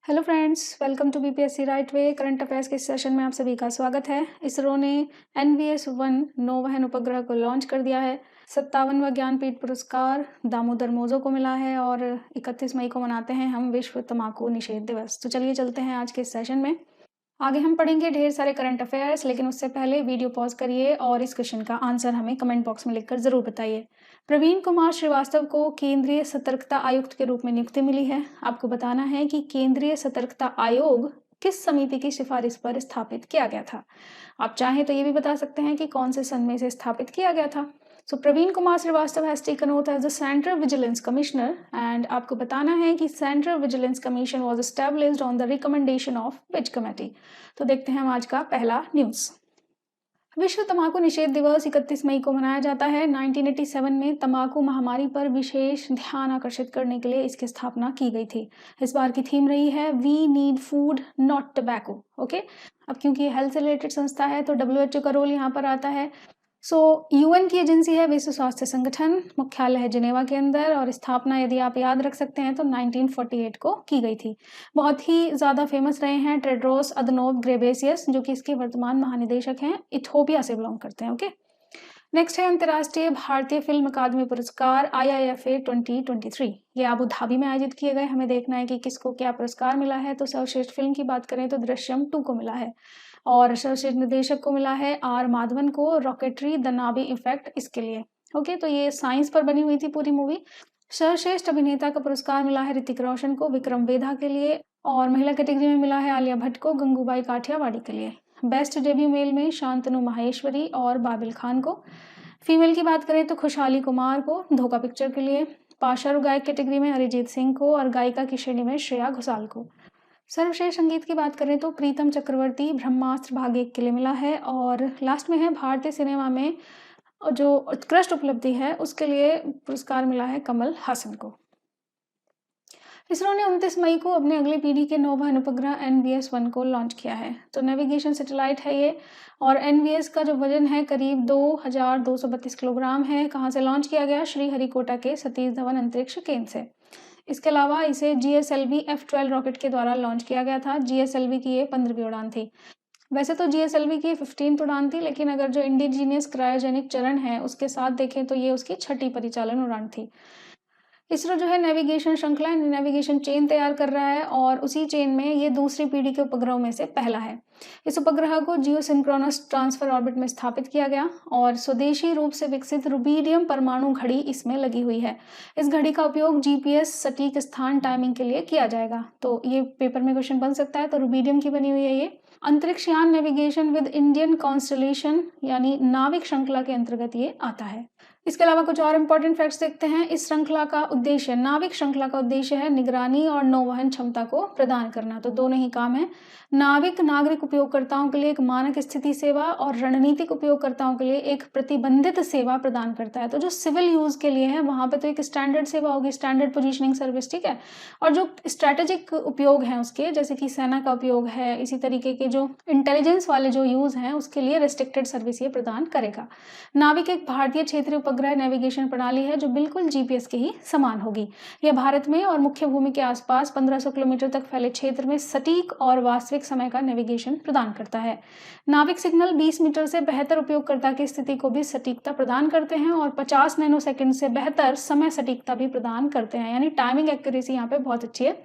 Hello friends, welcome to BPSC right way. Current affairs के session में आप सभी का स्वागत है। इसरो ने NVS-1 नौवहन उपग्रह को लॉन्च कर दिया है। 57वां ज्ञानपीठ पुरस्कार दामोदर मौजो को मिला है और 31 मई को मनाते हैं हम विश्व तंबाकू निषेध दिवस। तो चलिए चलते हैं आज के सेशन में। आगे हम पढ़ेंगे ढेर सारे करंट अफेयर्स, लेकिन उससे पहले वीडियो पॉज करिए और इस क्वेश्चन का आंसर हमें कमेंट बॉक्स में लिखकर जरूर बताइए। प्रवीण कुमार श्रीवास्तव को केंद्रीय सतर्कता आयुक्त के रूप में नियुक्ति मिली है। आपको बताना है कि केंद्रीय सतर्कता आयोग किस समिति की सिफारिश पर स्थापित किया गया था। आप चाहें तो ये भी बता सकते हैं कि कौन से सन में इसे स्थापित किया गया था। So Praveen Kumar Srivastava has taken oath as the central vigilance commissioner and आपको बताना है कि central vigilance commission was established on the recommendation of which committee. तो देखते हैं हम आज का पहला न्यूज। विश्व तंबाकू निषेध दिवस 31 मई को मनाया जाता है। 1987 में तंबाकू महामारी पर विशेष ध्यान आकर्षित करने के लिए इसकी स्थापना की गई थी। इस बार की थीम रही है we need food not tobacco. Okay, अब क्योंकि हेल्थ से रिलेटेड संस्था है तो WHO का रोल यहाँ पर आता है। UN की एजेंसी है विश्व स्वास्थ्य संगठन, मुख्यालय है जिनेवा के अंदर और स्थापना यदि आप याद रख सकते हैं तो 1948 को की गई थी। बहुत ही ज़्यादा फेमस रहे हैं टेड्रोस अदनोम घेब्रेयेसस, जो कि इसके वर्तमान महानिदेशक हैं, इथियोपिया से बिलोंग करते हैं। ओके, नेक्स्ट है अंतर्राष्ट्रीय भारतीय फिल्म अकादमी पुरस्कार IIFA 2023। ये अबू धाबी में आयोजित किए गए। हमें देखना है कि किसको क्या पुरस्कार मिला है। तो सर्वश्रेष्ठ फिल्म की बात करें तो दृश्यम 2 को मिला है और सर्वश्रेष्ठ निर्देशक को मिला है R माधवन को, रॉकेटरी द नाभी इफेक्ट इसके लिए। ओके, तो ये साइंस पर बनी हुई थी पूरी मूवी। सर्वश्रेष्ठ अभिनेता का पुरस्कार मिला है ऋतिक रोशन को विक्रम वेधा के लिए और महिला कैटेगरी में मिला है आलिया भट्ट को गंगूबाई काठियावाड़ी के लिए। बेस्ट डेब्यू मेल में शांतनु माहेश्वरी और बाबिल खान को। फीमेल की बात करें तो खुशहाली कुमार को धोखा पिक्चर के लिए। पार्श्व गायक कैटेगरी में अरिजीत सिंह को और गायिका की श्रेणी में श्रेया घोषाल को। सर्वश्रेष्ठ संगीत की बात करें तो प्रीतम चक्रवर्ती ब्रह्मास्त्र भाग 1 के लिए मिला है और लास्ट में है भारतीय सिनेमा में जो उत्कृष्ट उपलब्धि है उसके लिए पुरस्कार मिला है कमल हासन को। इसरो ने 29 मई को अपने अगली पीढ़ी के नौवहन उपग्रह NVS-1 को लॉन्च किया है। तो नेविगेशन सैटेलाइट है ये और NVS का जो वजन है करीब 2232 किलोग्राम है। कहाँ से लॉन्च किया गया? श्रीहरिकोटा के सतीश धवन अंतरिक्ष केंद्र से। इसके अलावा इसे GSLV F-12 रॉकेट के द्वारा लॉन्च किया गया था। GSLV की ये 15वीं उड़ान थी। वैसे तो GSLV की 15th उड़ान थी, लेकिन अगर जो इंडिजीनियस क्रायोजेनिक चरण है उसके साथ देखें तो ये उसकी 6ठी परिचालन उड़ान थी। इसरो जो है नेविगेशन श्रृंखला नेविगेशन चेन तैयार कर रहा है और उसी चेन में ये दूसरी पीढ़ी के उपग्रहों में से पहला है। इस उपग्रह को जियोसिंक्रोनस ट्रांसफर ऑर्बिट में स्थापित किया गया और स्वदेशी रूप से विकसित रुबीडियम परमाणु घड़ी इसमें लगी हुई है। इस घड़ी का उपयोग GPS सटीक स्थान टाइमिंग के लिए किया जाएगा। तो ये पेपर में क्वेश्चन बन सकता है। तो रुबीडियम की बनी हुई है ये। अंतरिक्ष यान नेविगेशन विद इंडियन कॉन्स्टलेशन यानी नाविक श्रृंखला के अंतर्गत ये आता है। इसके अलावा कुछ और इम्पोर्टेंट फैक्ट्स देखते हैं। इस श्रृंखला का उद्देश्य, नाविक श्रृंखला का उद्देश्य है निगरानी और नौवहन क्षमता को प्रदान करना। तो दोनों ही काम है। नाविक नागरिक उपयोगकर्ताओं के लिए एक मानक स्थिति सेवा और रणनीतिक उपयोगकर्ताओं के लिए एक प्रतिबंधित सेवा प्रदान करता है। तो जो सिविल यूज के लिए है वहां पे तो एक स्टैंडर्ड सेवा होगी, स्टैंडर्ड पोजीशनिंग सर्विस, ठीक है। और जो स्ट्रैटेजिक उपयोग है उसके, जैसे कि सेना का उपयोग है, इसी तरीके के जो इंटेलिजेंस वाले जो यूज हैं उसके लिए रेस्ट्रिक्टेड सर्विस ये प्रदान करेगा। नाविक एक भारतीय क्षेत्रीय उपग्रह नेविगेशन प्रणाली है जो बिल्कुल GPS के ही समान होगी। यह भारत में और मुख्य भूमि के आसपास 1500 किलोमीटर तक फैले क्षेत्र में सटीक और वास्तविक समय का नेविगेशन प्रदान करता है। नाविक सिग्नल 20 मीटर से बेहतर उपयोगकर्ता की स्थिति को भी सटीकता प्रदान करते हैं और 50 नैनोसेकंड से बेहतर समय सटीकता भी प्रदान करते हैं, यानी टाइमिंग एक्यूरेसी यहाँ पे बहुत अच्छी है।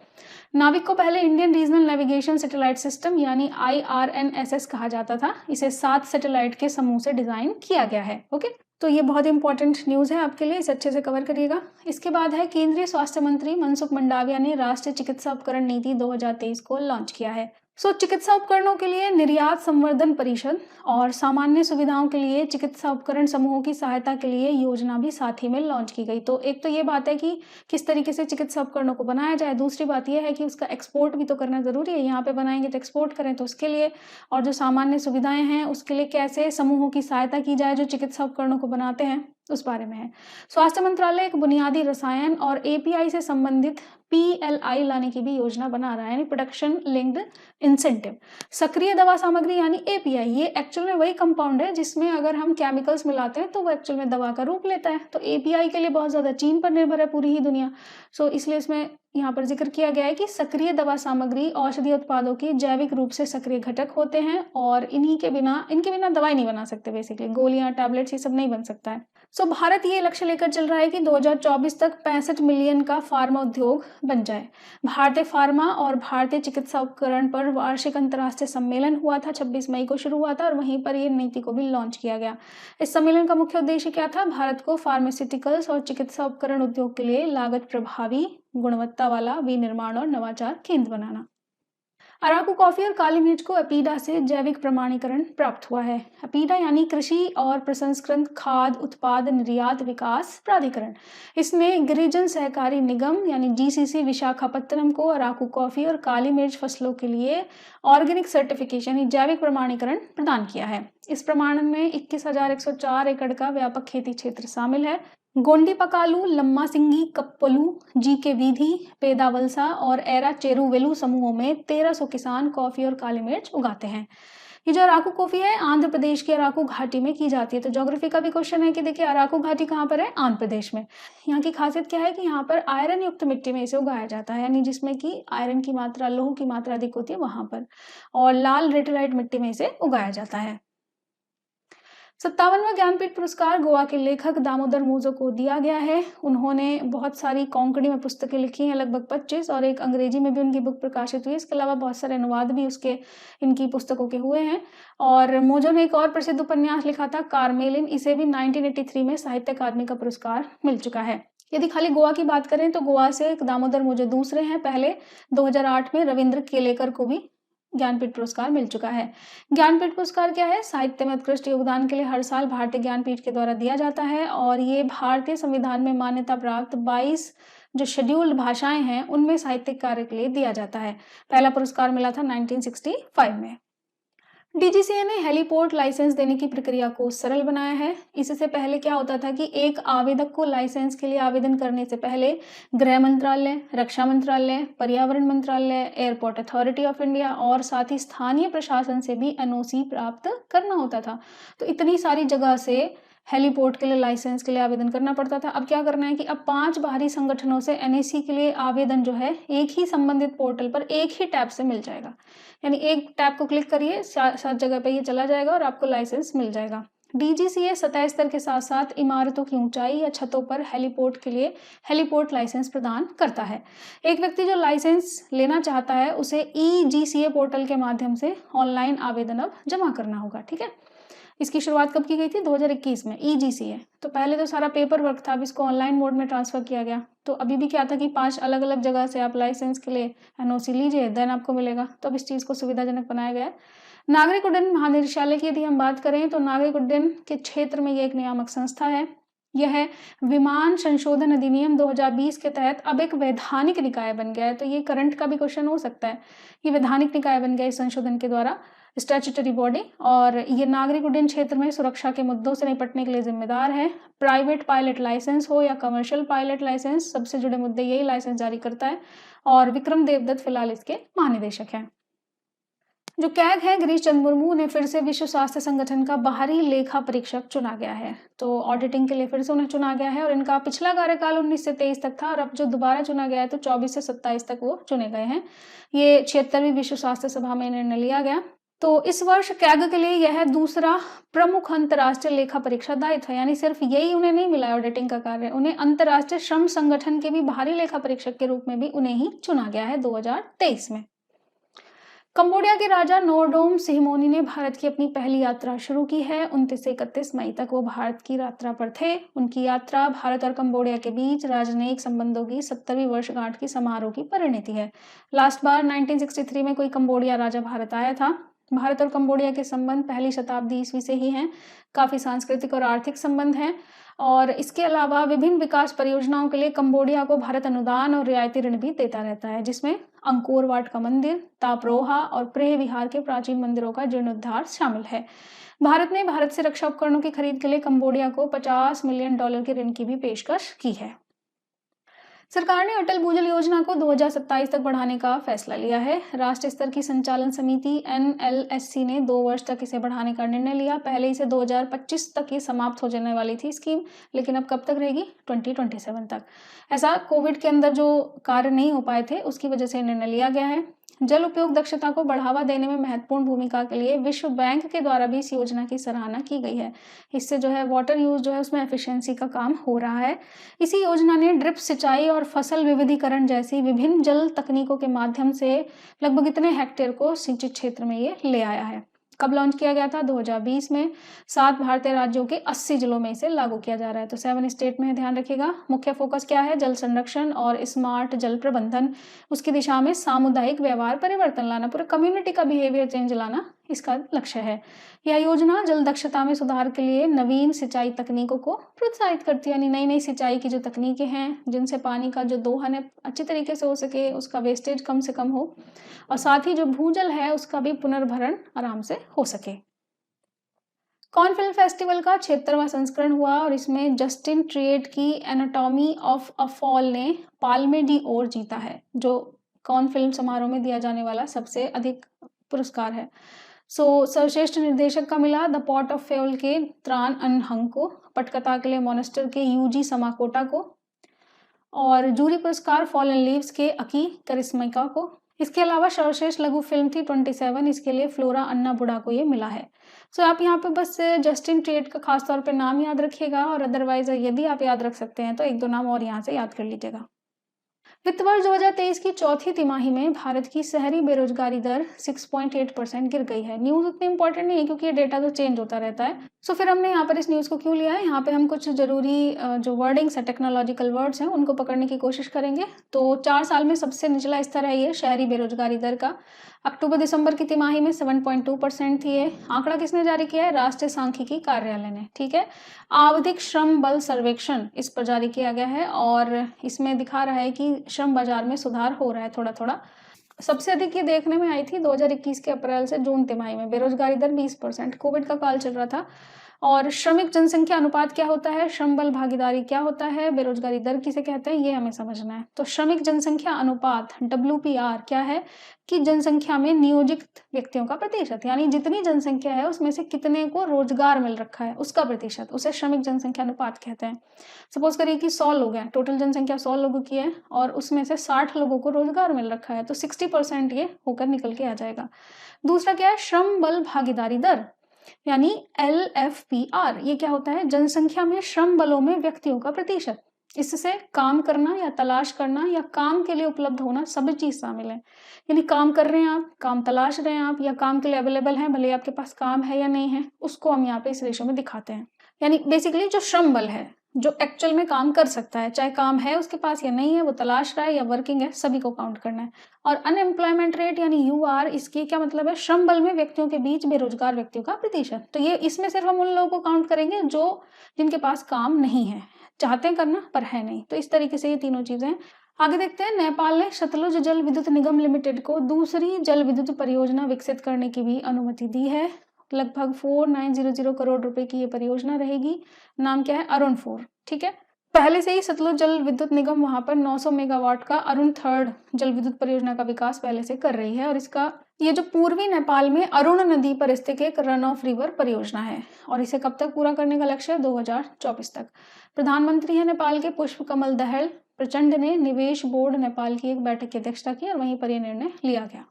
नाविक को पहले Indian regional navigation satellite system यानी IRNSS कहा जाता था। इसे 7 सैटेलाइट के समूह से डिजाइन किया गया है। ओके, तो ये बहुत इंपॉर्टेंट न्यूज़ है आपके लिए, इसे अच्छे से कवर करिएगा। इसके बाद है केंद्रीय स्वास्थ्य मंत्री मनसुख मंडाविया ने राष्ट्रीय चिकित्सा उपकरण नीति 2023 को लॉन्च किया है। चिकित्सा उपकरणों के लिए निर्यात संवर्धन परिषद और सामान्य सुविधाओं के लिए चिकित्सा उपकरण समूहों की सहायता के लिए योजना भी साथ ही में लॉन्च की गई। तो एक तो ये बात है कि किस तरीके से चिकित्सा उपकरणों को बनाया जाए, दूसरी बात यह है कि उसका एक्सपोर्ट भी तो करना जरूरी है। यहाँ पे बनाएंगे तो एक्सपोर्ट करें तो उसके लिए, और जो सामान्य सुविधाएं हैं उसके लिए कैसे समूहों की सहायता की जाए जो चिकित्सा उपकरणों को बनाते हैं उस बारे में है। स्वास्थ्य मंत्रालय एक बुनियादी रसायन और API से संबंधित PLI लाने की भी योजना बना रहा है, यानी प्रोडक्शन लिंक्ड इंसेंटिव। सक्रिय दवा सामग्री यानी API, ये एक्चुअल में वही कंपाउंड है जिसमें अगर हम केमिकल्स मिलाते हैं तो वो एक्चुअल में दवा का रूप लेता है। तो API के लिए बहुत ज़्यादा चीन पर निर्भर है पूरी ही दुनिया। इसलिए इसमें यहाँ पर जिक्र किया गया है कि सक्रिय दवा सामग्री औषधीय उत्पादों के जैविक रूप से सक्रिय घटक होते हैं और इनके बिना दवाई नहीं बना सकते। बेसिकली गोलियां, टैबलेट्स, ये सब नहीं बन सकता है। भारत ये लक्ष्य लेकर चल रहा है कि 2024 तक 65 मिलियन का फार्मा उद्योग बन जाए। भारतीय फार्मा और भारतीय चिकित्सा उपकरण पर वार्षिक अंतर्राष्ट्रीय सम्मेलन हुआ था, 26 मई को शुरू हुआ था और वहीं पर ये नीति को भी लॉन्च किया गया। इस सम्मेलन का मुख्य उद्देश्य क्या था? भारत को फार्मास्यूटिकल्स और चिकित्सा उपकरण उद्योग के लिए लागत प्रभावी, गुणवत्ता वाला विनिर्माण और नवाचार केंद्र बनाना। अराकू कॉफी और काली मिर्च को अपीडा से जैविक प्रमाणीकरण प्राप्त हुआ है। अपीडा यानी कृषि और प्रसंस्करण खाद्य उत्पाद निर्यात विकास प्राधिकरण। इसने गिरिजन सहकारी निगम यानी GCC विशाखापत्तनम को अराकू कॉफी और काली मिर्च फसलों के लिए ऑर्गेनिक सर्टिफिकेशन यानी जैविक प्रमाणीकरण प्रदान किया है। इस प्रमाणन में 21,104 एकड़ का व्यापक खेती क्षेत्र शामिल है। गोंडी पकालू, लम्मा सिंगी, कप्पलू, GK वीधी, पेदावलसा और एरा चेरुवेलू समूहों में 1300 किसान कॉफी और काली मिर्च उगाते हैं। ये जो अराकू कॉफी है आंध्र प्रदेश की अराकू घाटी में की जाती है। तो ज्योग्राफी का भी क्वेश्चन है कि देखिए अराकू घाटी कहाँ पर है? आंध्र प्रदेश में। यहाँ की खासियत क्या है कि यहाँ पर आयरन युक्त मिट्टी में इसे उगाया जाता है, यानी जिसमें कि आयरन की मात्रा, लोह की मात्रा अधिक होती है वहां पर, और लाल लेटेराइट मिट्टी में इसे उगाया जाता है। 57वां ज्ञानपीठ पुरस्कार गोवा के लेखक दामोदर मोजो को दिया गया है। उन्होंने बहुत सारी कोंकणी में पुस्तकें लिखी हैं, लगभग 25, और एक अंग्रेजी में भी उनकी बुक प्रकाशित हुई है। इसके अलावा बहुत सारे अनुवाद भी इनकी पुस्तकों के हुए हैं। और मोजो ने एक और प्रसिद्ध उपन्यास लिखा था कार्मेलिन, इसे भी 1983 में साहित्य अकादमी का पुरस्कार मिल चुका है। यदि खाली गोवा की बात करें तो गोवा से दामोदर मोजो दूसरे हैं। पहले 2008 में रविंद्र केलेकर को भी ज्ञानपीठ पुरस्कार मिल चुका है। ज्ञानपीठ पुरस्कार क्या है? साहित्य में उत्कृष्ट योगदान के लिए हर साल भारतीय ज्ञानपीठ के द्वारा दिया जाता है और ये भारतीय संविधान में मान्यता प्राप्त 22 जो शेड्यूल्ड भाषाएं हैं उनमें साहित्यिक कार्य के लिए दिया जाता है। पहला पुरस्कार मिला था 1965 में। DGCA ने हेलीपोर्ट लाइसेंस देने की प्रक्रिया को सरल बनाया है। इससे पहले क्या होता था कि एक आवेदक को लाइसेंस के लिए आवेदन करने से पहले गृह मंत्रालय, रक्षा मंत्रालय, पर्यावरण मंत्रालय, एयरपोर्ट अथॉरिटी ऑफ इंडिया और साथ ही स्थानीय प्रशासन से भी NOC प्राप्त करना होता था। तो इतनी सारी जगह से हेलीपोर्ट के लिए लाइसेंस के लिए आवेदन करना पड़ता था। अब क्या करना है कि अब 5 बाहरी संगठनों से NAC के लिए आवेदन जो है एक ही संबंधित पोर्टल पर एक ही टैब से मिल जाएगा। यानी एक टैब को क्लिक करिए, 7 जगह पे ये चला जाएगा और आपको लाइसेंस मिल जाएगा। DGCA सतह स्तर के साथ साथ इमारतों की ऊंचाई या छतों पर हेलीपोर्ट के लिए हेलीपोर्ट लाइसेंस प्रदान करता है। एक व्यक्ति जो लाइसेंस लेना चाहता है उसे EGCA पोर्टल के माध्यम से ऑनलाइन आवेदन अब जमा करना होगा। ठीक है, इसकी शुरुआत कब की गई थी? 2021 में EGCA। तो पहले तो सारा पेपर वर्क था, अब इसको ऑनलाइन मोड में ट्रांसफर किया गया। तो अभी भी क्या था कि 5 अलग अलग जगह से आप लाइसेंस के लिए NOC लीजिए, देन आपको मिलेगा। तो अब इस चीज़ को सुविधाजनक बनाया गया है। नागरिक उड्डयन महानिदेशालय की यदि हम बात करें तो नागरिक उड्डयन के क्षेत्र में ये एक नियामक संस्था है। यह विमान संशोधन अधिनियम 2020 के तहत अब एक वैधानिक निकाय बन गया है। तो ये करंट का भी क्वेश्चन हो सकता है। ये वैधानिक निकाय बन गया इस संशोधन के द्वारा, स्टैट्यूटरी बॉडी, और ये नागरिक उड्डयन क्षेत्र में सुरक्षा के मुद्दों से निपटने के लिए जिम्मेदार है। प्राइवेट पायलट लाइसेंस हो या कमर्शियल पायलट लाइसेंस, सबसे जुड़े मुद्दे यही लाइसेंस जारी करता है। और विक्रम देवदत्त फिलहाल इसके महानिदेशक हैं। जो कैग है गिरीश चंद्र मुर्मू ने फिर से विश्व स्वास्थ्य संगठन का बाहरी लेखा परीक्षक चुना गया है। तो ऑडिटिंग के लिए फिर से उन्हें चुना गया है और इनका पिछला कार्यकाल 19 से 23 तक था और अब जो दोबारा चुना गया है तो 24 से 27 तक वो चुने गए हैं। ये 76वीं विश्व स्वास्थ्य सभा में निर्णय लिया गया। तो इस वर्ष कैग के लिए यह दूसरा प्रमुख अंतर्राष्ट्रीय लेखा परीक्षा दायित्व है, यानी सिर्फ यही उन्हें नहीं मिला ऑडिटिंग का कार्य, उन्हें अंतर्राष्ट्रीय श्रम संगठन के भी बाहरी लेखा परीक्षक के रूप में भी उन्हें ही चुना गया है 2023 में। कंबोडिया के राजा नोरडोम सिहमोनी ने भारत की अपनी पहली यात्रा शुरू की है। 29 से 31 मई तक वो भारत की यात्रा पर थे। उनकी यात्रा भारत और कंबोडिया के बीच राजनयिक संबंधों की 70वीं वर्षगांठ की समारोह की परिणति है। लास्ट बार 1963 में कोई कंबोडिया राजा भारत आया था। भारत और कंबोडिया के संबंध पहली शताब्दी ईस्वी से ही हैं। काफ़ी सांस्कृतिक और आर्थिक संबंध हैं और इसके अलावा विभिन्न विकास परियोजनाओं के लिए कंबोडिया को भारत अनुदान और रियायती ऋण भी देता रहता है, जिसमें अंकोर वाट का मंदिर, तापरोहा और प्रेह विहार के प्राचीन मंदिरों का जीर्णोद्धार शामिल है। भारत ने भारत से रक्षा उपकरणों की खरीद के लिए कंबोडिया को $50 मिलियन के ऋण की भी पेशकश की है। सरकार ने अटल भूजल योजना को 2027 तक बढ़ाने का फैसला लिया है। राष्ट्रीय स्तर की संचालन समिति NLSC ने 2 वर्ष तक इसे बढ़ाने का निर्णय लिया। पहले इसे 2025 तक ही समाप्त हो जाने वाली थी स्कीम, लेकिन अब कब तक रहेगी? 2027 तक। ऐसा कोविड के अंदर जो कार्य नहीं हो पाए थे उसकी वजह से निर्णय लिया गया है। जल उपयोग दक्षता को बढ़ावा देने में महत्वपूर्ण भूमिका के लिए विश्व बैंक के द्वारा भी इस योजना की सराहना की गई है। इससे जो है वाटर यूज जो है उसमें एफिशिएंसी का काम हो रहा है। इसी योजना ने ड्रिप सिंचाई और फसल विविधीकरण जैसी विभिन्न जल तकनीकों के माध्यम से लगभग इतने हेक्टेयर को सिंचित क्षेत्र में ये ले आया है। कब लॉन्च किया गया था? 2020 में। 7 भारतीय राज्यों के 80 जिलों में इसे लागू किया जा रहा है। तो 7 स्टेट में ध्यान रखिएगा। मुख्य फोकस क्या है? जल संरक्षण और स्मार्ट जल प्रबंधन, उसकी दिशा में सामुदायिक व्यवहार परिवर्तन लाना, पूरे कम्युनिटी का बिहेवियर चेंज लाना इसका लक्ष्य है। यह योजना जल दक्षता में सुधार के लिए नवीन सिंचाई तकनीकों को प्रोत्साहित करती है, यानी नई नई सिंचाई की जो तकनीकें हैं जिनसे पानी का जो दोहन है अच्छी तरीके से हो सके, उसका वेस्टेज कम से कम हो, और साथ ही जो भूजल है उसका भी पुनर्भरण आराम से हो सके। कॉन फिल्म फेस्टिवल का 76वां संस्करण हुआ और इसमें जस्टिन ट्रिएट की एनाटॉमी ऑफ अ फॉल ने पाल्मे डी ओर जीता है, जो कॉन फिल्म समारोह में दिया जाने वाला सबसे अधिक पुरस्कार है। सर्वश्रेष्ठ निर्देशक का मिला द पॉट ऑफ फेल के त्रान अन हंग को, पटकथा के लिए मॉनेस्टर के यूजी समाकोटा को, और जूरी पुरस्कार फॉलन लीव्स के अकी करिश्मिका को। इसके अलावा सर्वश्रेष्ठ लघु फिल्म थी 27, इसके लिए फ्लोरा अन्ना बुडा को ये मिला है। आप यहाँ पे बस जस्टिन ट्रिएट का खासतौर पे नाम याद रखिएगा, और अदरवाइज यदि आप याद रख सकते हैं तो 1-2 नाम और यहाँ से याद कर लीजिएगा। वित्त वर्ष 2023 की चौथी तिमाही में भारत की शहरी बेरोजगारी दर 6.8% गिर गई है। न्यूज उतनी इंपॉर्टेंट नहीं है क्योंकि ये डेटा तो चेंज होता रहता है। फिर हमने यहाँ पर इस न्यूज को क्यों लिया है? यहाँ पे हम कुछ जरूरी जो वर्डिंग्स है, टेक्नोलॉजिकल वर्ड्स हैं, उनको पकड़ने की कोशिश करेंगे। तो 4 साल में सबसे निचला स्तर है ये शहरी बेरोजगारी दर का। अक्टूबर-दिसंबर की तिमाही में 7.2% थी ये। आंकड़ा किसने जारी किया है? राष्ट्रीय सांख्यिकी कार्यालय ने। ठीक है, आवधिक श्रम बल सर्वेक्षण इस पर जारी किया गया है और इसमें दिखा रहा है कि श्रम बाजार में सुधार हो रहा है थोड़ा थोड़ा। सबसे अधिक ये देखने में आई थी 2021 के अप्रैल से जून तिमाही में, बेरोजगारी दर 20%। कोविड का काल चल रहा था। और श्रमिक जनसंख्या अनुपात क्या होता है, श्रम बल भागीदारी क्या होता है, बेरोजगारी दर किसे कहते हैं, ये हमें समझना है। तो श्रमिक जनसंख्या अनुपात WPR क्या है कि जनसंख्या में नियोजित व्यक्तियों का प्रतिशत, यानी जितनी जनसंख्या है उसमें से कितने को रोजगार मिल रखा है उसका प्रतिशत, उसे श्रमिक जनसंख्या अनुपात कहते हैं। सपोज करिए कि 100 लोग हैं, टोटल जनसंख्या 100 लोगों की है और उसमें से 60 लोगों को रोजगार मिल रखा है, तो 60% ये होकर निकल के आ जाएगा। दूसरा क्या है? श्रम बल भागीदारी दर, यानी LFPR। ये क्या होता है? जनसंख्या में श्रम बलों में व्यक्तियों का प्रतिशत। इससे काम करना या तलाश करना या काम के लिए उपलब्ध होना सब चीज शामिल है। यानी काम कर रहे हैं आप, काम तलाश रहे हैं आप, या काम के लिए अवेलेबल है, भले आपके पास काम है या नहीं है, उसको हम यहाँ पे इस रेशो में दिखाते हैं। यानी बेसिकली जो श्रम बल है, जो एक्चुअल में काम कर सकता है, चाहे काम है उसके पास या नहीं है, वो तलाश रहा है या वर्किंग है, सभी को काउंट करना है। और अनएम्प्लॉयमेंट रेट यानी UR, इसके क्या मतलब है? श्रम बल में व्यक्तियों के बीच बेरोजगार व्यक्तियों का प्रतिशत। तो ये इसमें सिर्फ हम उन लोगों को काउंट करेंगे जो जिनके पास काम नहीं है, चाहते हैं करना पर है नहीं। तो इस तरीके से ये तीनों चीजें। आगे देखते हैं, नेपाल ने सतलुज जल विद्युत निगम लिमिटेड को दूसरी जल विद्युत परियोजना विकसित करने की भी अनुमति दी है। लगभग 4900 करोड़ रुपए की ये परियोजना रहेगी। नाम क्या है? अरुण 4। ठीक है, पहले से ही सतलुज जल विद्युत निगम वहां पर 900 मेगावाट का अरुण 3rd जल विद्युत परियोजना का विकास पहले से कर रही है। और इसका ये जो पूर्वी नेपाल में अरुण नदी पर स्थित एक रन ऑफ रिवर परियोजना है और इसे कब तक पूरा करने का लक्ष्य है? 2024 तक। प्रधानमंत्री है नेपाल के पुष्प कमल दहल प्रचंड ने निवेश बोर्ड नेपाल की एक बैठक की अध्यक्षता की और वहीं पर यह निर्णय लिया गया।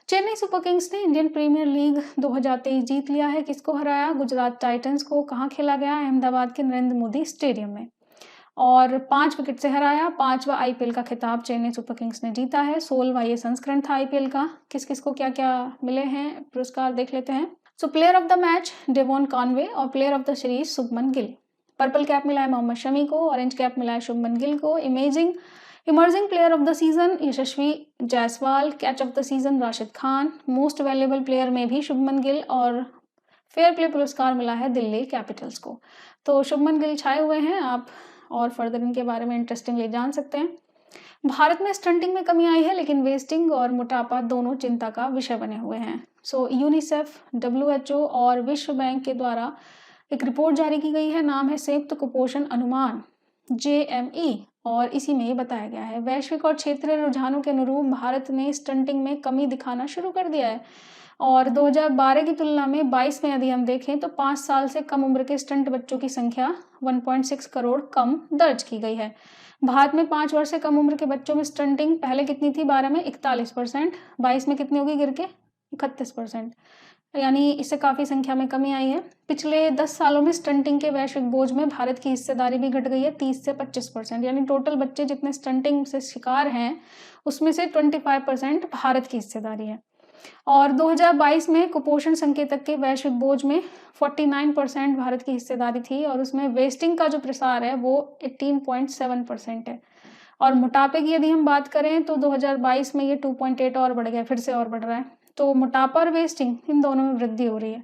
चेन्नई सुपर किंग्स ने इंडियन प्रीमियर लीग 2023 जीत लिया है। किसको हराया? गुजरात टाइटंस को। कहाँ खेला गया? अहमदाबाद के नरेंद्र मोदी स्टेडियम में। और 5 विकेट से हराया। 5वां IPL का खिताब चेन्नई सुपर किंग्स ने जीता है। 16वां ये संस्करण था IPL का। किस किस को क्या क्या मिले हैं पुरस्कार देख लेते हैं। Player of the match Devon Conway और player of the series Shubman Gill. Purple cap मिला है मोहम्मद शमी को, ऑरेंज कैप मिला है शुभमन गिल को। Emerging player of the season Yashasvi Jaiswal. Catch of the season Rashid Khan. Most valuable player में भी शुभमन गिल और फेयर प्ले पुरस्कार मिला है दिल्ली कैपिटल्स को। तो शुभमन गिल छाए हुए हैं आप और फर्दर इनके बारे में इंटरेस्टिंगली जान सकते हैं। भारत में स्टंटिंग में कमी आई है लेकिन वेस्टिंग और मोटापा दोनों चिंता का विषय बने हुए हैं। यूनिसेफ, WHO और विश्व बैंक के द्वारा एक रिपोर्ट जारी की गई है। नाम है संयुक्त कुपोषण अनुमान JME और इसी में ये बताया गया है। वैश्विक और क्षेत्रीय रुझानों के अनुरूप भारत ने स्टंटिंग में कमी दिखाना शुरू कर दिया है और 2012 की तुलना में 22 में यदि हम देखें तो 5 साल से कम उम्र के स्टंट बच्चों की संख्या 1.6 करोड़ कम दर्ज की गई है। भारत में 5 वर्ष से कम उम्र के बच्चों में स्टंटिंग पहले कितनी थी? 12 में 41%, 22 में कितनी होगी गिर के? 31%, यानी इससे काफ़ी संख्या में कमी आई है। पिछले 10 सालों में स्टंटिंग के वैश्विक बोझ में भारत की हिस्सेदारी भी घट गई है 30 से 25%, यानी टोटल बच्चे जितने स्टंटिंग से शिकार हैं उसमें से 25% भारत की हिस्सेदारी है। और 2022 में कुपोषण संकेतक के वैश्विक बोझ में 49% भारत की हिस्सेदारी थी और उसमें वेस्टिंग का जो प्रसार है वो 18.7% है। और मोटापे की यदि हम बात करें तो 2022 में ये 2.8 और बढ़ गया, फिर से और बढ़ रहा है। तो मोटापा और वेस्टिंग इन दोनों में वृद्धि हो रही है।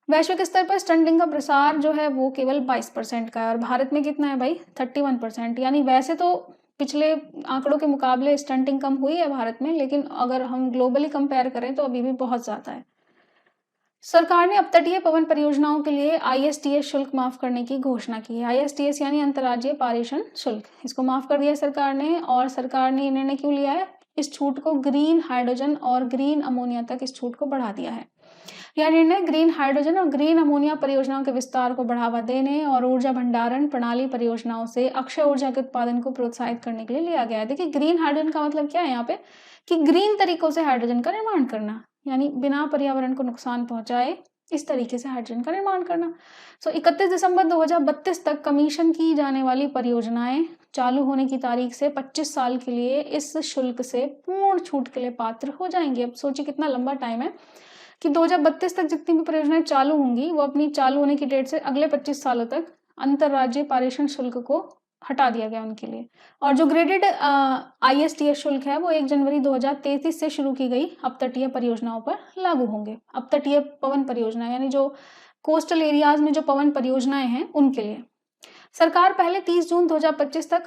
वैश्विक स्तर पर स्टंटिंग का प्रसार जो है वो केवल 22% का है और भारत में कितना है भाई? 31%। यानी वैसे तो पिछले आंकड़ों के मुकाबले स्टंटिंग कम हुई है भारत में, लेकिन अगर हम ग्लोबली कंपेयर करें तो अभी भी बहुत ज़्यादा है। सरकार ने अपतटीय पवन परियोजनाओं के लिए ISTS शुल्क माफ करने की घोषणा की है। ISTS यानी अंतर्राज्यीय पारेषण शुल्क, इसको माफ कर दिया है सरकार ने। और सरकार ने ये निर्णय क्यों लिया है? इस छूट को ग्रीन हाइड्रोजन और ग्रीन अमोनिया तक इस छूट को बढ़ा दिया है। यह निर्णय ग्रीन हाइड्रोजन और ग्रीन अमोनिया परियोजनाओं के विस्तार को बढ़ावा देने और ऊर्जा भंडारण प्रणाली परियोजनाओं से अक्षय ऊर्जा के उत्पादन को प्रोत्साहित करने के लिए लिया गया है। देखिए, ग्रीन हाइड्रोजन का मतलब क्या है यहाँ पे? कि ग्रीन तरीकों से हाइड्रोजन का निर्माण करना, यानी बिना पर्यावरण को नुकसान पहुंचाए इस तरीके से हाइड्रोजन का निर्माण करना। 31 दिसंबर 2032 तक कमीशन की जाने वाली परियोजनाएं चालू होने की तारीख से 25 साल के लिए इस शुल्क से पूर्ण छूट के लिए पात्र हो जाएंगे। अब सोचिए कितना लंबा टाइम है कि 2032 तक जितनी भी परियोजनाएं चालू होंगी वो अपनी चालू होने की डेट से अगले 25 सालों तक अंतर्राज्यीय पारेषण शुल्क को हटा दिया गया उनके लिए। और जो ग्रेडेड ISTS शुल्क है वो 1 जनवरी 2033 से शुरू की गई अपतटीय परियोजनाओं पर लागू होंगे। अपतटीय पवन परियोजना यानी जो कोस्टल एरियाज में जो पवन परियोजनाएं हैं उनके लिए सरकार पहले 30 जून 2025 तक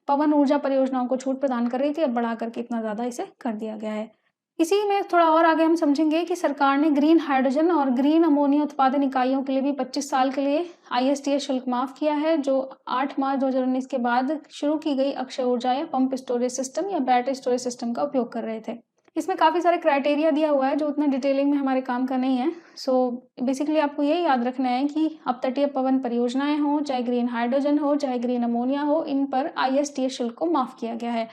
पवन ऊर्जा परियोजनाओं को छूट प्रदान कर रही थी, अब बढ़ा करके इतना ज्यादा इसे कर दिया गया है। इसी में थोड़ा और आगे हम समझेंगे कि सरकार ने ग्रीन हाइड्रोजन और ग्रीन अमोनिया उत्पादन इकाइयों के लिए भी 25 साल के लिए ISTS शुल्क माफ किया है, जो 8 मार्च 2019 के बाद शुरू की गई अक्षय ऊर्जा या पंप स्टोरेज सिस्टम या बैटरी स्टोरेज सिस्टम का उपयोग कर रहे थे। इसमें काफ़ी सारे क्राइटेरिया दिया हुआ है जो उतना डिटेलिंग में हमारे काम का नहीं है। सो बेसिकली आपको यही याद रखना है कि अपतटीय पवन परियोजनाएं हो, चाहे ग्रीन हाइड्रोजन हो, चाहे ग्रीन अमोनिया हो, इन पर ISTS शुल्क को माफ किया गया है।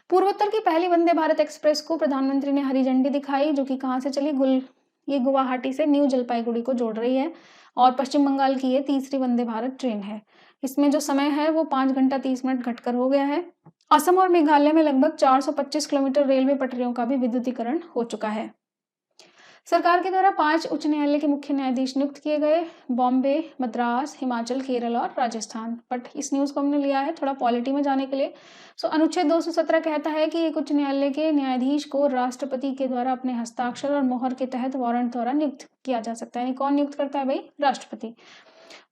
पूर्वोत्तर की पहली वंदे भारत एक्सप्रेस को प्रधानमंत्री ने हरी झंडी दिखाई, जो कि कहाँ से चली? ये गुवाहाटी से न्यू जलपाईगुड़ी को जोड़ रही है और पश्चिम बंगाल की ये तीसरी वंदे भारत ट्रेन है। इसमें जो समय है वो 5 घंटा 30 मिनट घटकर हो गया है। असम और मेघालय में लगभग 425 किलोमीटर रेलवे पटरियों का भी विद्युतीकरण हो चुका है। सरकार के द्वारा 5 उच्च न्यायालय के मुख्य न्यायाधीश नियुक्त किए गए, बॉम्बे, मद्रास, हिमाचल, केरल और राजस्थान। बट इस न्यूज़ को हमने लिया है थोड़ा पॉलिटी में जाने के लिए। अनुच्छेद 217 कहता है कि एक उच्च न्यायालय के न्यायाधीश को राष्ट्रपति के द्वारा अपने हस्ताक्षर और मोहर के तहत वारंट द्वारा नियुक्त किया जा सकता है। यानी कौन नियुक्त करता है भाई? राष्ट्रपति।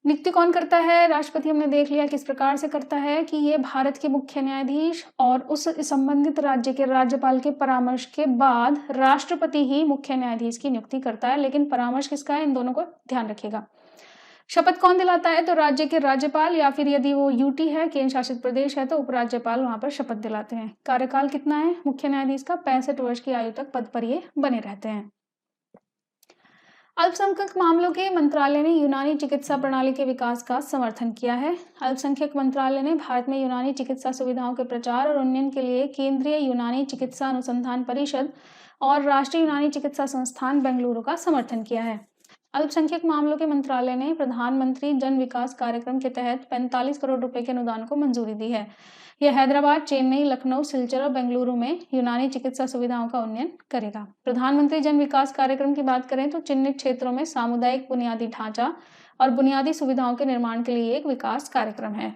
नियुक्ति कौन करता है? राष्ट्रपति। हमने देख लिया किस प्रकार से करता है कि ये भारत के मुख्य न्यायाधीश और उस संबंधित राज्य के राज्यपाल के परामर्श के बाद राष्ट्रपति ही मुख्य न्यायाधीश की नियुक्ति करता है, लेकिन परामर्श किसका है? इन दोनों को ध्यान रखिएगा। शपथ कौन दिलाता है? तो राज्य के राज्यपाल, या फिर यदि वो UT है, केंद्र शासित प्रदेश है, तो उपराज्यपाल वहां पर शपथ दिलाते हैं। कार्यकाल कितना है मुख्य न्यायाधीश का? 65 वर्ष की आयु तक पद पर ये बने रहते हैं। अल्पसंख्यक मामलों के मंत्रालय ने यूनानी चिकित्सा प्रणाली के विकास का समर्थन किया है। अल्पसंख्यक मंत्रालय ने भारत में यूनानी चिकित्सा सुविधाओं के प्रचार और उन्नयन के लिए केंद्रीय यूनानी चिकित्सा अनुसंधान परिषद और राष्ट्रीय यूनानी चिकित्सा संस्थान बेंगलुरु का समर्थन किया है। अल्पसंख्यक मामलों के मंत्रालय ने प्रधानमंत्री जन विकास कार्यक्रम के तहत 45 करोड़ रुपए के अनुदान को मंजूरी दी है। यह हैदराबाद, चेन्नई, लखनऊ, सिलचर और बेंगलुरु में यूनानी चिकित्सा सुविधाओं का उन्नयन करेगा। प्रधानमंत्री जन विकास कार्यक्रम की बात करें तो चिन्हित क्षेत्रों में सामुदायिक बुनियादी ढांचा और बुनियादी सुविधाओं के निर्माण के लिए एक विकास कार्यक्रम है।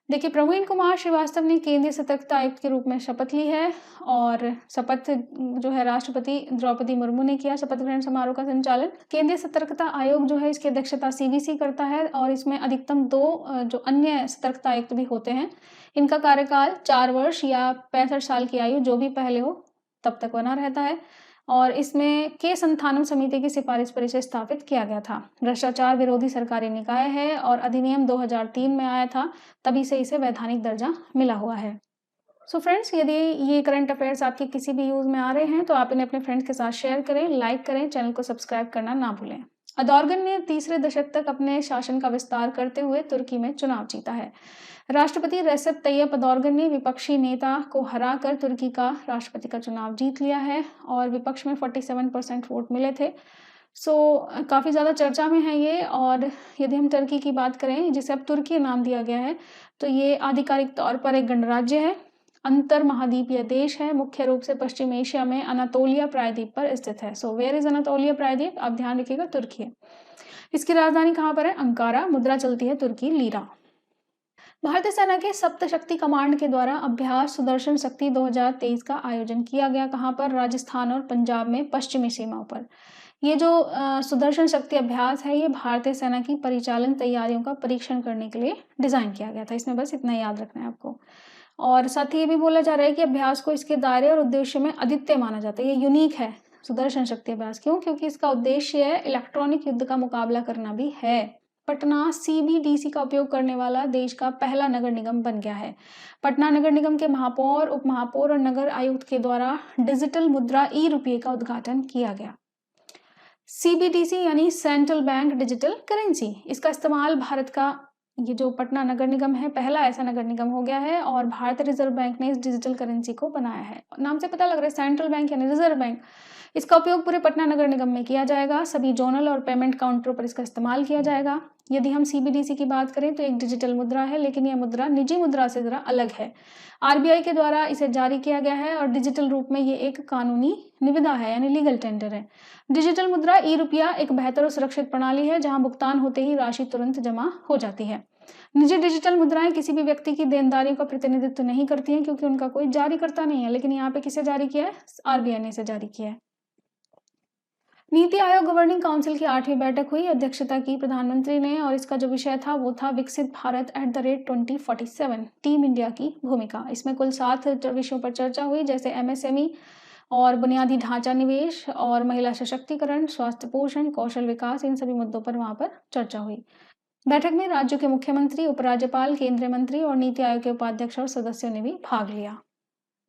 देखिए, प्रवीण कुमार श्रीवास्तव ने केंद्रीय सतर्कता आयुक्त के रूप में शपथ ली है और शपथ जो है राष्ट्रपति द्रौपदी मुर्मू ने किया। शपथ ग्रहण समारोह का संचालन केंद्रीय सतर्कता आयोग जो है इसकी अध्यक्षता CVC करता है और इसमें अधिकतम 2 जो अन्य सतर्कता आयुक्त भी होते हैं, इनका कार्यकाल 4 वर्ष या 65 साल की आयु जो भी पहले हो तब तक बना रहता है। और इसमें के संथानम समिति की सिफारिश पर इसे स्थापित किया गया था। भ्रष्टाचार विरोधी सरकारी निकाय है और अधिनियम 2003 में आया था, तभी से इसे वैधानिक दर्जा मिला हुआ है। सो फ्रेंड्स, यदि ये करंट अफेयर्स आपके किसी भी यूज में आ रहे हैं तो आप इन्हें अपने फ्रेंड्स के साथ शेयर करें, लाइक करें, चैनल को सब्सक्राइब करना ना भूलें। अदौर्गन ने तीसरे दशक तक अपने शासन का विस्तार करते हुए तुर्की में चुनाव जीता है। राष्ट्रपति रेसेप तैयप अदौर्गन ने विपक्षी नेता को हराकर तुर्की का राष्ट्रपति का चुनाव जीत लिया है और विपक्ष में 47% वोट मिले थे। काफ़ी ज़्यादा चर्चा में है ये। और यदि हम तुर्की की बात करें, जिसे अब तुर्की नाम दिया गया है, तो ये आधिकारिक तौर पर एक गणराज्य है, अंतर महाद्वीपीय देश है, मुख्य रूप से पश्चिम एशिया में अनातोलिया प्रायद्वीप पर स्थित है। वेयर इज अनातोलिया प्रायद्वीप? आप ध्यान रखिएगा, तुर्की है। इसकी राजधानी कहाँ पर है? अंकारा। मुद्रा चलती है तुर्की लीरा। भारतीय सेना के सप्त शक्ति कमांड के द्वारा अभ्यास सुदर्शन शक्ति 2023 का आयोजन किया गया। कहाँ पर? राजस्थान और पंजाब में पश्चिमी सीमाओं पर। ये जो सुदर्शन शक्ति अभ्यास है, ये भारतीय सेना की परिचालन तैयारियों का परीक्षण करने के लिए डिजाइन किया गया था। इसमें बस इतना याद रखना है आपको। और साथ ही ये भी बोला जा रहा है कि अभ्यास को इसके दायरे और उद्देश्य में अद्वितीय माना जाता है। ये यूनिक है सुदर्शन शक्ति अभ्यास। क्यों? क्योंकि इसका उद्देश्य है इलेक्ट्रॉनिक युद्ध का मुकाबला करना भी है। पटना CBDC का उपयोग करने वाला देश का पहला नगर निगम बन गया है। पटना नगर निगम के महापौर, उप महापौर और नगर आयुक्त के द्वारा डिजिटल मुद्रा ₹रुपये का उद्घाटन किया गया। CBDC यानी सेंट्रल बैंक डिजिटल करेंसी, इसका इस्तेमाल भारत का ये जो पटना नगर निगम है, पहला ऐसा नगर निगम हो गया है और भारतीय रिजर्व बैंक ने इस डिजिटल करेंसी को बनाया है। नाम से पता लग रहा है, सेंट्रल बैंक यानी रिजर्व बैंक। इसका उपयोग पूरे पटना नगर निगम में किया जाएगा। सभी जोनल और पेमेंट काउंटरों पर इसका इस्तेमाल किया जाएगा। यदि हम CBDC की बात करें तो एक डिजिटल मुद्रा है, लेकिन यह मुद्रा निजी मुद्रा से जरा अलग है। RBI के द्वारा इसे जारी किया गया है और डिजिटल रूप में ये एक कानूनी निविदा है, यानी लीगल टेंडर है। डिजिटल मुद्रा ₹रुपया एक बेहतर और सुरक्षित प्रणाली है, जहां भुगतान होते ही राशि तुरंत जमा हो जाती है। निजी डिजिटल मुद्राएं किसी भी व्यक्ति की देनदारियों का प्रतिनिधित्व नहीं करती हैं, क्योंकि उनका कोई जारीकर्ता नहीं है। लेकिन यहाँ पे किसे जारी किया है? RBI ने इसे जारी किया है। नीति आयोग गवर्निंग काउंसिल की 8वीं बैठक हुई, अध्यक्षता की प्रधानमंत्री ने, और इसका जो विषय था वो था विकसित भारत @2047, टीम इंडिया की भूमिका। इसमें कुल 7 विषयों पर चर्चा हुई, जैसे MSME और बुनियादी ढांचा निवेश और महिला सशक्तिकरण, स्वास्थ्य पोषण, कौशल विकास, इन सभी मुद्दों पर वहां पर चर्चा हुई। बैठक में राज्यों के मुख्यमंत्री, उपराज्यपाल, केंद्रीय मंत्री और नीति आयोग के उपाध्यक्ष और सदस्यों ने भी भाग लिया।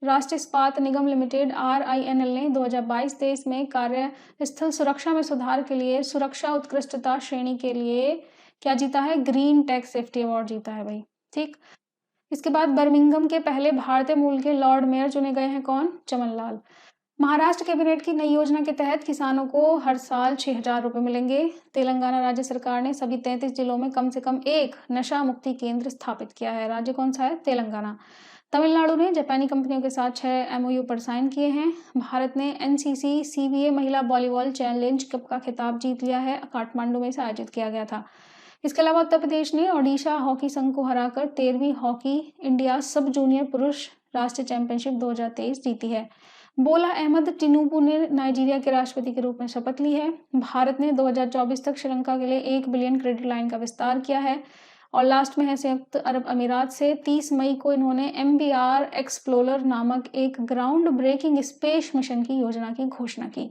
राष्ट्रीय इस्पात निगम लिमिटेड RINL ने 2022-23 में कार्यस्थल सुरक्षा में सुधार के लिए सुरक्षा उत्कृष्टता श्रेणी के लिए क्या जीता है? ग्रीन टेक सेफ्टी अवार्ड जीता है भाई। ठीक। इसके बाद बर्मिंघम के पहले भारतीय मूल के लॉर्ड मेयर चुने गए हैं। कौन? चमन लाल। महाराष्ट्र कैबिनेट की नई योजना के तहत किसानों को हर साल 6,000 रुपए मिलेंगे। तेलंगाना राज्य सरकार ने सभी 33 जिलों में कम से कम एक नशा मुक्ति केंद्र स्थापित किया है। राज्य कौन सा है? तेलंगाना। तमिलनाडु ने जापानी कंपनियों के साथ 6 MOU पर साइन किए हैं। भारत ने NCC CBA महिला वॉलीबॉल चैलेंज कप का खिताब जीत लिया है। काठमांडू में इसे आयोजित किया गया था। इसके अलावा उत्तर प्रदेश ने ओडिशा हॉकी संघ को हराकर 13वीं हॉकी इंडिया सब जूनियर पुरुष राष्ट्रीय चैंपियनशिप 2023 जीती है। बोला अहमद टिनुबू ने नाइजीरिया के राष्ट्रपति के रूप में शपथ ली है। भारत ने 2024 तक श्रीलंका के लिए 1 बिलियन क्रेडिट लाइन का विस्तार किया है। और लास्ट में है संयुक्त अरब अमीरात से 30 मई को इन्होंने MBR एक्सप्लोरर नामक एक ग्राउंड ब्रेकिंग स्पेस मिशन की योजना की घोषणा की।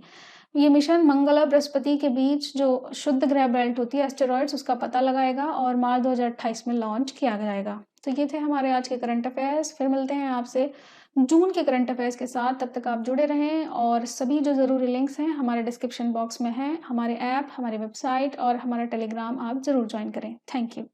ये मिशन मंगल और बृहस्पति के बीच जो शुद्ध ग्रह बेल्ट होती है, एस्टेरॉइड्स, उसका पता लगाएगा और मार्च 2028 में लॉन्च किया जाएगा। तो ये थे हमारे आज के करंट अफेयर्स। फिर मिलते हैं आपसे जून के करंट अफेयर्स के साथ। तब तक आप जुड़े रहें और सभी जो ज़रूरी लिंक्स हैं हमारे डिस्क्रिप्शन बॉक्स में हैं। हमारे ऐप, हमारी वेबसाइट और हमारा टेलीग्राम आप ज़रूर ज्वाइन करें। Thank you.